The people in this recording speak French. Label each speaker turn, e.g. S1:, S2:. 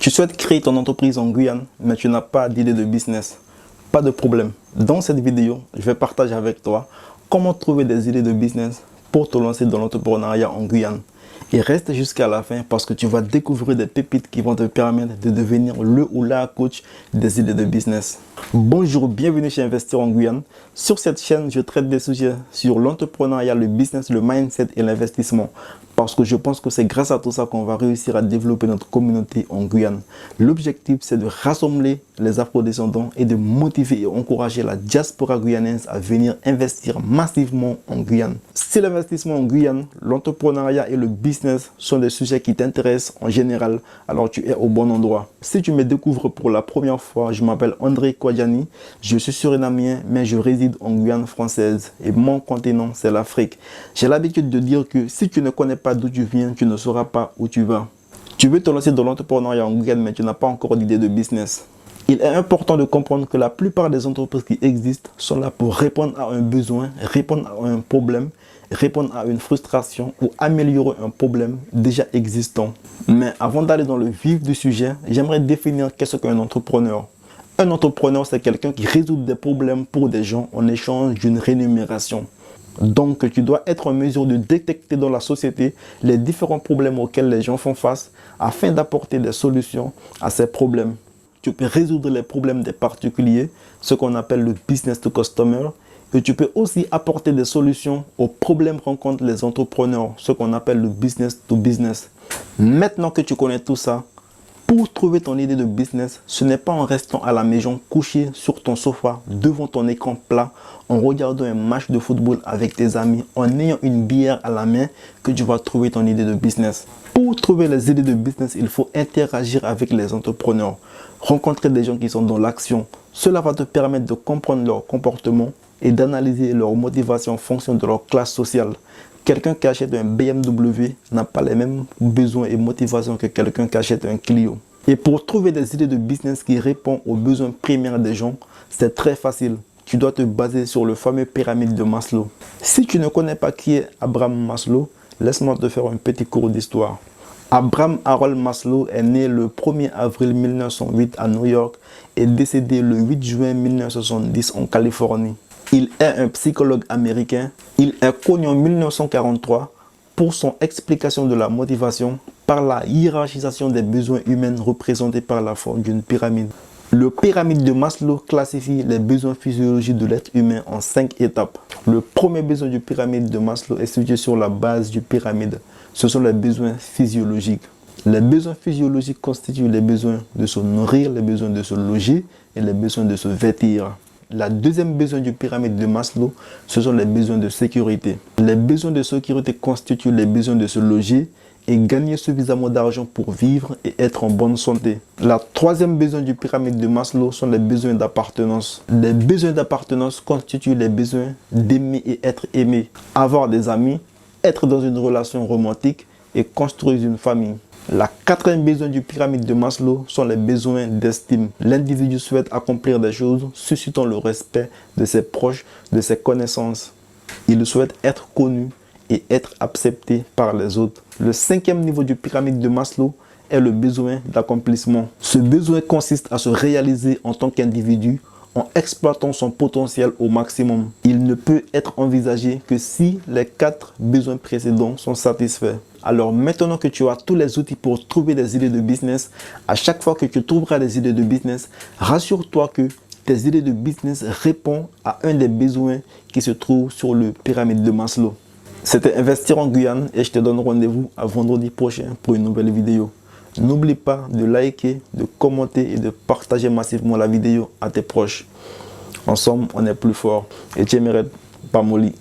S1: Tu souhaites créer ton entreprise en Guyane, mais tu n'as pas d'idée de business. Pas de problème. Dans cette vidéo, je vais partager avec toi comment trouver des idées de business pour te lancer dans l'entrepreneuriat en Guyane. Et reste jusqu'à la fin parce que tu vas découvrir des pépites qui vont te permettre de devenir le ou la coach des idées de business. Bonjour, bienvenue chez Investir en Guyane. Sur cette chaîne, je traite des sujets sur l'entrepreneuriat, le business, le mindset et l'investissement. Parce que je pense que c'est grâce à tout ça qu'on va réussir à développer notre communauté en Guyane. L'objectif, c'est de rassembler les afro-descendants et de motiver et encourager la diaspora guyanaise à venir investir massivement en Guyane. Si l'investissement en Guyane, l'entrepreneuriat et le business sont des sujets qui t'intéressent en général, alors tu es au bon endroit. Si tu me découvres pour la première fois, je m'appelle André Kouadjani, je suis surinamien, mais je réside en Guyane française et mon continent, c'est l'Afrique. J'ai l'habitude de dire que si tu ne connais pas d'où tu viens, tu ne sauras pas où tu vas. Tu veux te lancer dans l'entrepreneuriat en Guyane, mais tu n'as pas encore d'idée de business. Il est important de comprendre que la plupart des entreprises qui existent sont là pour répondre à un besoin, répondre à un problème, répondre à une frustration ou améliorer un problème déjà existant. Mais avant d'aller dans le vif du sujet, j'aimerais définir qu'est-ce qu'un entrepreneur. Un entrepreneur, c'est quelqu'un qui résout des problèmes pour des gens en échange d'une rémunération. Donc, tu dois être en mesure de détecter dans la société les différents problèmes auxquels les gens font face afin d'apporter des solutions à ces problèmes. Tu peux résoudre les problèmes des particuliers, ce qu'on appelle le business to customer, et tu peux aussi apporter des solutions aux problèmes que rencontrent les entrepreneurs, ce qu'on appelle le business to business. Maintenant que tu connais tout ça, pour trouver ton idée de business, ce n'est pas en restant à la maison couché sur ton sofa devant ton écran plat, en regardant un match de football avec tes amis, en ayant une bière à la main que tu vas trouver ton idée de business. Pour trouver les idées de business, il faut interagir avec les entrepreneurs, rencontrer des gens qui sont dans l'action. Cela va te permettre de comprendre leur comportement et d'analyser leur motivation en fonction de leur classe sociale. Quelqu'un qui achète un BMW n'a pas les mêmes besoins et motivations que quelqu'un qui achète un Clio. Et pour trouver des idées de business qui répondent aux besoins primaires des gens, c'est très facile. Tu dois te baser sur le fameux pyramide de Maslow. Si tu ne connais pas qui est Abraham Maslow, laisse-moi te faire un petit cours d'histoire. Abraham Harold Maslow est né le 1er avril 1908 à New York et décédé le 8 juin 1970 en Californie. Il est un psychologue américain. Il est connu en 1943 pour son explication de la motivation par la hiérarchisation des besoins humains représentés par la forme d'une pyramide. Le pyramide de Maslow classifie les besoins physiologiques de l'être humain en 5 étapes. Le premier besoin du pyramide de Maslow est situé sur la base du pyramide. Ce sont les besoins physiologiques. Les besoins physiologiques constituent les besoins de se nourrir, les besoins de se loger et les besoins de se vêtir. La deuxième besoin du pyramide de Maslow, ce sont les besoins de sécurité. Les besoins de sécurité constituent les besoins de se loger et gagner suffisamment d'argent pour vivre et être en bonne santé. La troisième besoin du pyramide de Maslow sont les besoins d'appartenance. Les besoins d'appartenance constituent les besoins d'aimer et être aimé, avoir des amis, être dans une relation romantique et construire une famille. La quatrième besoin du pyramide de Maslow sont les besoins d'estime. L'individu souhaite accomplir des choses suscitant le respect de ses proches, de ses connaissances. Il souhaite être connu et être accepté par les autres. Le cinquième niveau du pyramide de Maslow est le besoin d'accomplissement. Ce besoin consiste à se réaliser en tant qu'individu en exploitant son potentiel au maximum. Il ne peut être envisagé que si les 4 besoins précédents sont satisfaits. Alors maintenant que tu as tous les outils pour trouver des idées de business, à chaque fois que tu trouveras des idées de business, rassure-toi que tes idées de business répondent à un des besoins qui se trouve sur le pyramide de Maslow. C'était Investir en Guyane et je te donne rendez-vous à vendredi prochain pour une nouvelle vidéo. N'oublie pas de liker, de commenter et de partager massivement la vidéo à tes proches. Ensemble, on est plus fort. Et Tcheméret Pamoli.